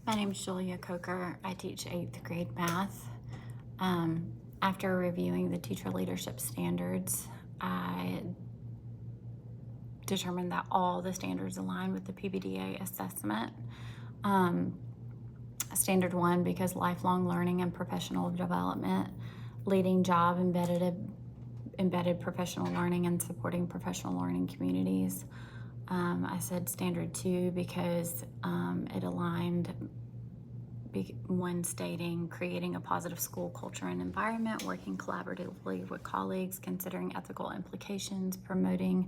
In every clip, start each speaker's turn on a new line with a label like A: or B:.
A: My name is Julia Coker. I teach 8th grade math. After reviewing the teacher leadership standards, I determined that all the standards align with the PBDA assessment. Standard 1, because lifelong learning and professional development, leading job embedded professional learning and supporting professional learning communities. I said standard 2 because it aligned when stating creating a positive school culture and environment, working collaboratively with colleagues, considering ethical implications, promoting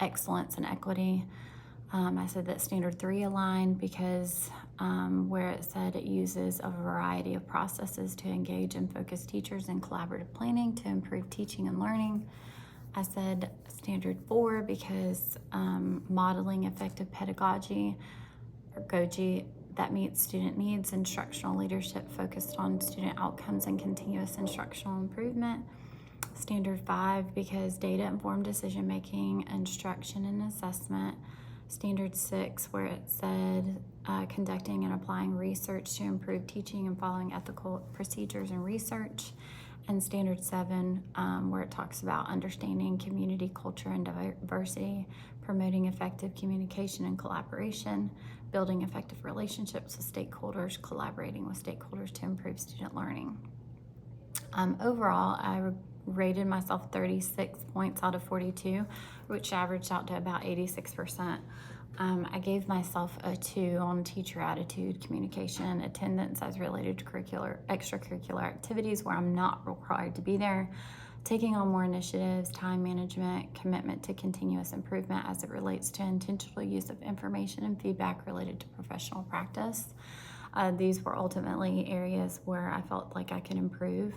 A: excellence and equity. I said that standard 3 aligned because where it said it uses a variety of processes to engage and focus teachers in collaborative planning to improve teaching and learning. I said standard 4 because modeling effective pedagogy, or GOGI, that meets student needs, instructional leadership focused on student outcomes and continuous instructional improvement. Standard 5 because data-informed decision-making, instruction, and assessment. Standard 6 where it said conducting and applying research to improve teaching and following ethical procedures and research. And standard 7 where it talks about understanding community culture and diversity, promoting effective communication and collaboration, building effective relationships with stakeholders, collaborating with stakeholders to improve student learning. Overall, I rated myself 36 points out of 42, which averaged out to about 86%. I gave myself a 2 on teacher attitude, communication, attendance as related to extracurricular activities where I'm not required to be there, taking on more initiatives, time management, commitment to continuous improvement as it relates to intentional use of information and feedback related to professional practice. These were ultimately areas where I felt like I could improve.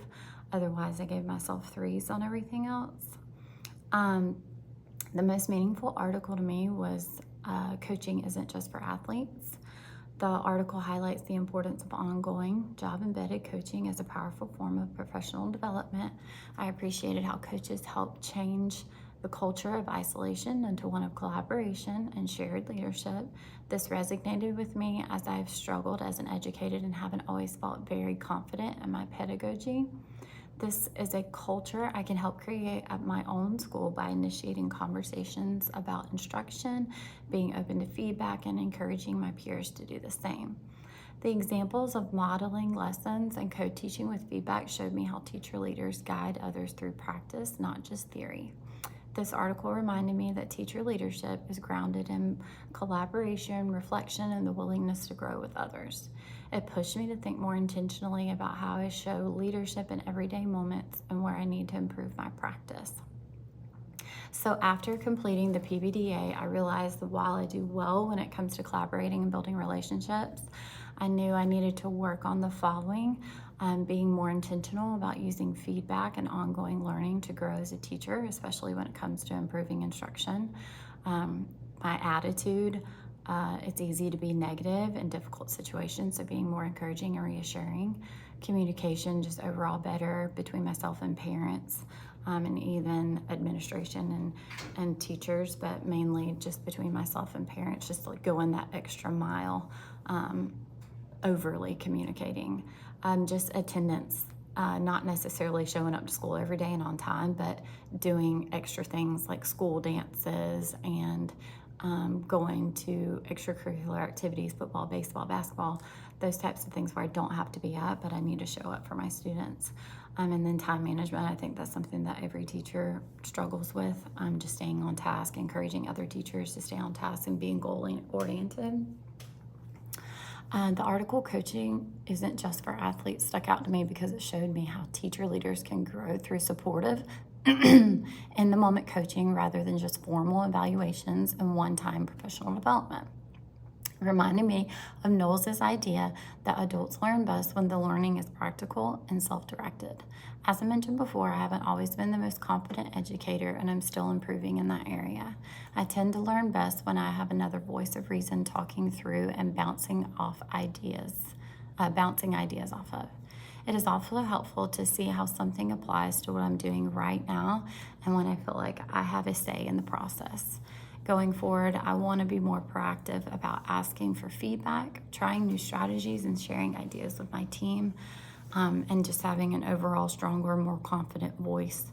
A: Otherwise, I gave myself 3s on everything else. The most meaningful article to me was Coaching Isn't Just for Athletes. The article highlights the importance of ongoing job-embedded coaching as a powerful form of professional development. I appreciated how coaches help change the culture of isolation into one of collaboration and shared leadership. This resonated with me as I've struggled as an educator and haven't always felt very confident in my pedagogy. This is a culture I can help create at my own school by initiating conversations about instruction, being open to feedback, and encouraging my peers to do the same. The examples of modeling lessons and co-teaching with feedback showed me how teacher leaders guide others through practice, not just theory. This article reminded me that teacher leadership is grounded in collaboration, reflection, and the willingness to grow with others. It pushed me to think more intentionally about how I show leadership in everyday moments and where I need to improve my practice. So after completing the PBDA, I realized that while I do well when it comes to collaborating and building relationships, I knew I needed to work on the following: being more intentional about using feedback and ongoing learning to grow as a teacher, especially when it comes to improving instruction. My attitude, it's easy to be negative in difficult situations, so being more encouraging and reassuring. Communication, just overall better between myself and parents, and even administration and teachers, but mainly just between myself and parents, just like going that extra mile, overly communicating. Just attendance, not necessarily showing up to school every day and on time, but doing extra things like school dances and going to extracurricular activities, football, baseball, basketball, those types of things where I don't have to be at, but I need to show up for my students. And then time management, I think that's something that every teacher struggles with. Just staying on task, encouraging other teachers to stay on task, and being goal-oriented. The article Coaching Isn't Just for Athletes stuck out to me because it showed me how teacher leaders can grow through supportive in the moment coaching rather than just formal evaluations and one-time professional development. It reminded me of Knowles' idea that adults learn best when the learning is practical and self-directed. As I mentioned before, I haven't always been the most confident educator, and I'm still improving in that area. I tend to learn best when I have another voice of reason talking through and bouncing ideas off of. It is also helpful to see how something applies to what I'm doing right now and when I feel like I have a say in the process. Going forward, I want to be more proactive about asking for feedback, trying new strategies, and sharing ideas with my team, and just having an overall stronger, more confident voice.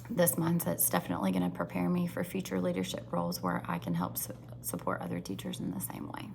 A: This mindset's definitely going to prepare me for future leadership roles where I can help support other teachers in the same way.